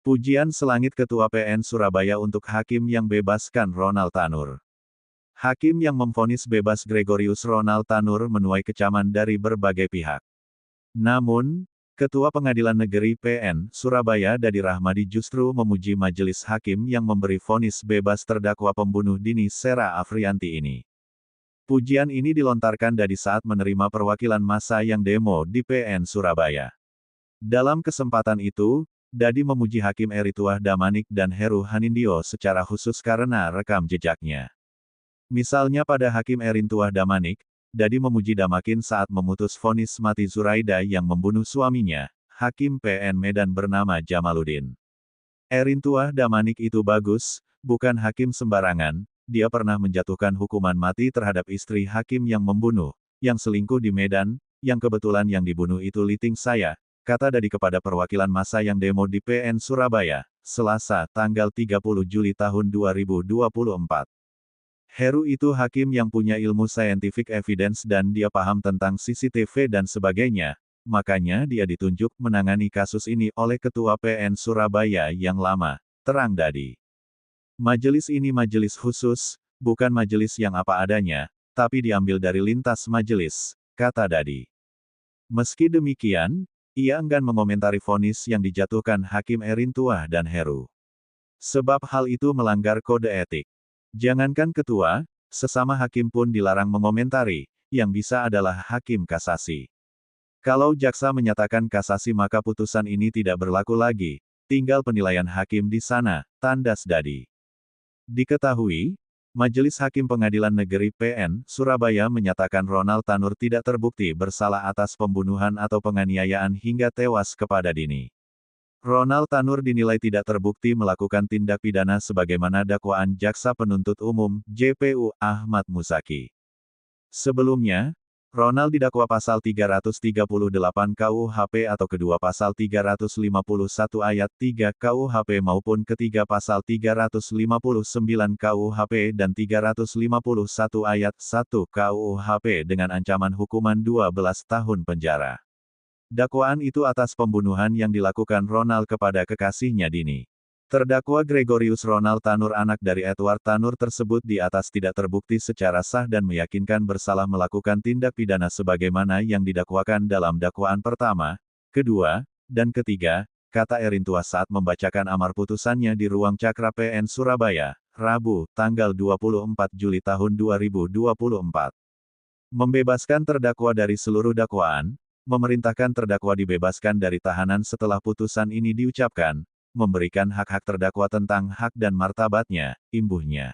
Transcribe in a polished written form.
Pujian selangit Ketua PN Surabaya untuk hakim yang bebaskan Ronald Tanur. Hakim yang memvonis bebas Gregorius Ronald Tanur menuai kecaman dari berbagai pihak. Namun, Ketua Pengadilan Negeri PN Surabaya Dadi Rahmadi justru memuji majelis hakim yang memberi vonis bebas terdakwa pembunuh Dini Sera Afrianti ini. Pujian ini dilontarkan Dadi saat menerima perwakilan massa yang demo di PN Surabaya. Dalam kesempatan itu, Dadi memuji Hakim Erituah Damanik dan Heru Hanindyo secara khusus karena rekam jejaknya. Misalnya pada Hakim Erintuah Damanik, Dadi memuji Damakin saat memutus vonis mati Zuraida yang membunuh suaminya, Hakim PN Medan bernama Jamaluddin. Erintuah Damanik itu bagus, bukan hakim sembarangan, dia pernah menjatuhkan hukuman mati terhadap istri hakim yang membunuh, yang selingkuh di Medan, yang kebetulan yang dibunuh itu liting saya, kata Dadi kepada perwakilan massa yang demo di PN Surabaya, Selasa, tanggal 30 Juli tahun 2024. Heru itu hakim yang punya ilmu scientific evidence dan dia paham tentang CCTV dan sebagainya, makanya dia ditunjuk menangani kasus ini oleh Ketua PN Surabaya yang lama, terang Dadi. Majelis ini majelis khusus, bukan majelis yang apa adanya, tapi diambil dari lintas majelis, kata Dadi. Meski demikian, ia enggan mengomentari vonis yang dijatuhkan Hakim Erintuah dan Heru. Sebab hal itu melanggar kode etik. Jangankan ketua, sesama hakim pun dilarang mengomentari, yang bisa adalah hakim kasasi. Kalau jaksa menyatakan kasasi maka putusan ini tidak berlaku lagi, tinggal penilaian hakim di sana, tandas Dadi. Diketahui, Majelis Hakim Pengadilan Negeri PN Surabaya menyatakan Ronald Tanur tidak terbukti bersalah atas pembunuhan atau penganiayaan hingga tewas kepada Dini. Ronald Tanur dinilai tidak terbukti melakukan tindak pidana sebagaimana dakwaan Jaksa Penuntut Umum (JPU) Ahmad Muzaki. Sebelumnya, Ronald didakwa pasal 338 KUHP atau kedua pasal 351 ayat 3 KUHP maupun ketiga pasal 359 KUHP dan 351 ayat 1 KUHP dengan ancaman hukuman 12 tahun penjara. Dakwaan itu atas pembunuhan yang dilakukan Ronald kepada kekasihnya Dini. Terdakwa Gregorius Ronald Tanur anak dari Edward Tanur tersebut di atas tidak terbukti secara sah dan meyakinkan bersalah melakukan tindak pidana sebagaimana yang didakwakan dalam dakwaan pertama, kedua, dan ketiga, kata Erintuah saat membacakan amar putusannya di ruang Cakra PN Surabaya, Rabu, tanggal 24 Juli tahun 2024. Membebaskan terdakwa dari seluruh dakwaan, memerintahkan terdakwa dibebaskan dari tahanan setelah putusan ini diucapkan, memberikan hak-hak terdakwa tentang hak dan martabatnya, imbuhnya.